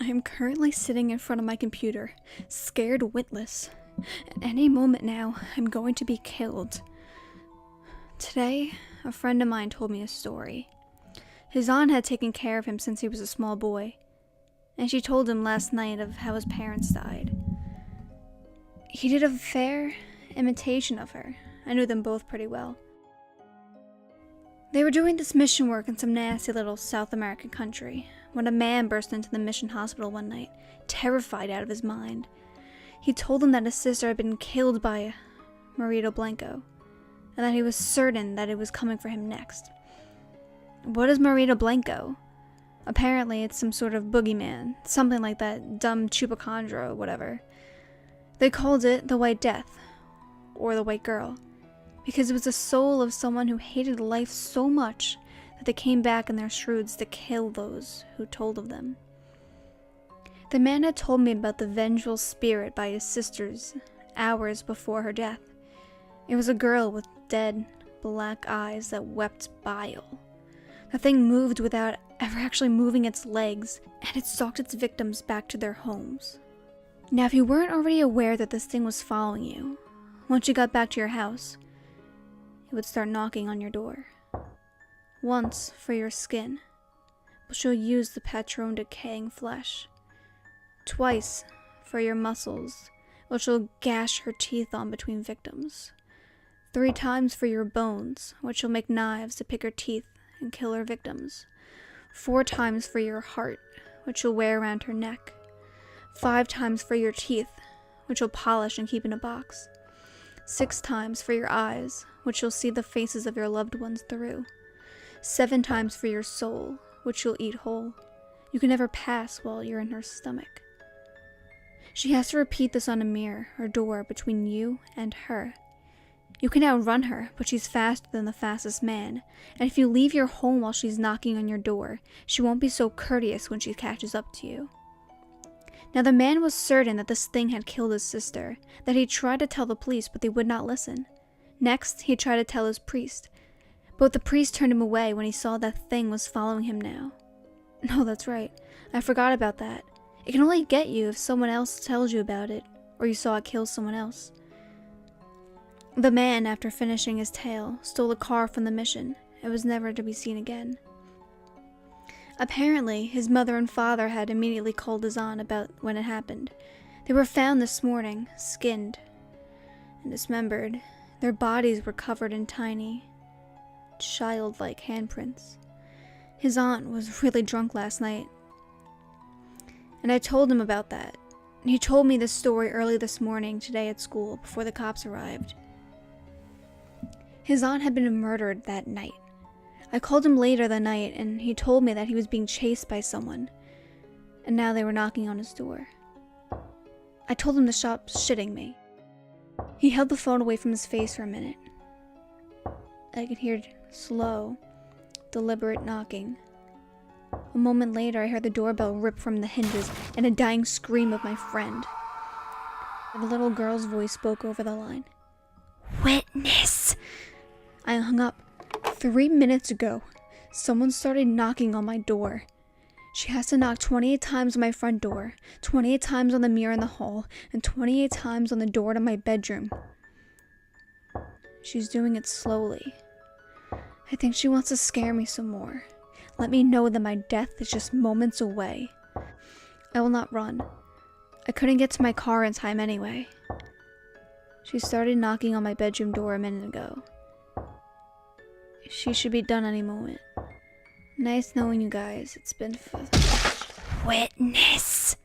I am currently sitting in front of my computer, scared witless. At any moment now, I'm going to be killed. Today, a friend of mine told me a story. His aunt had taken care of him since he was a small boy, and she told him last night of how his parents died. He did a fair imitation of her. I knew them both pretty well. They were doing this mission work in some nasty little South American country when a man burst into the mission hospital one night, terrified out of his mind. He told them that his sister had been killed by Marito Blanco, and that he was certain that it was coming for him next. What is Marito Blanco? Apparently it's some sort of boogeyman, something like that dumb chupacabra or whatever. They called it the White Death, or the White Girl, because it was the soul of someone who hated life so much that they came back in their shroods to kill those who told of them. The man had told me about the vengeful spirit by his sisters hours before her death. It was a girl with dead, black eyes that wept bile. The thing moved without ever actually moving its legs, and it stalked its victims back to their homes. Now, if you weren't already aware that this thing was following you, once you got back to your house, it would start knocking on your door. Once for your skin, but she'll use the patron decaying flesh. Twice for your muscles, which she'll gash her teeth on between victims. 3 times for your bones, which she'll make knives to pick her teeth and kill her victims. 4 times for your heart, which she'll wear around her neck. 5 times for your teeth, which you'll polish and keep in a box. 6 times for your eyes, which you'll see the faces of your loved ones through. 7 times for your soul, which you'll eat whole. You can never pass while you're in her stomach. She has to repeat this on a mirror or door between you and her. You can outrun her, but she's faster than the fastest man, and if you leave your home while she's knocking on your door, she won't be so courteous when she catches up to you. Now, the man was certain that this thing had killed his sister, that he tried to tell the police, but they would not listen. Next, he tried to tell his priest, but the priest turned him away when he saw that thing was following him now. No, that's right. I forgot about that. It can only get you if someone else tells you about it, or you saw it kill someone else. The man, after finishing his tale, stole a car from the mission and was never to be seen again. Apparently, his mother and father had immediately called his aunt about when it happened. They were found this morning, skinned and dismembered. Their bodies were covered in tiny, childlike handprints. His aunt was really drunk last night, and I told him about that. He told me this story early this morning today at school before the cops arrived. His aunt had been murdered that night. I called him later that night, and he told me that he was being chased by someone, and now they were knocking on his door. I told him to stop shitting me. He held the phone away from his face for a minute. I could hear slow, deliberate knocking. A moment later, I heard the doorbell rip from the hinges and a dying scream of my friend. The little girl's voice spoke over the line. "Witness!" I hung up. 3 minutes ago, someone started knocking on my door. She has to knock 28 times on my front door, 28 times on the mirror in the hall, and 28 times on the door to my bedroom. She's doing it slowly. I think she wants to scare me some more. Let me know that my death is just moments away. I will not run. I couldn't get to my car in time anyway. She started knocking on my bedroom door a minute ago. She should be done any moment. Nice knowing you guys. It's been fun. Witness!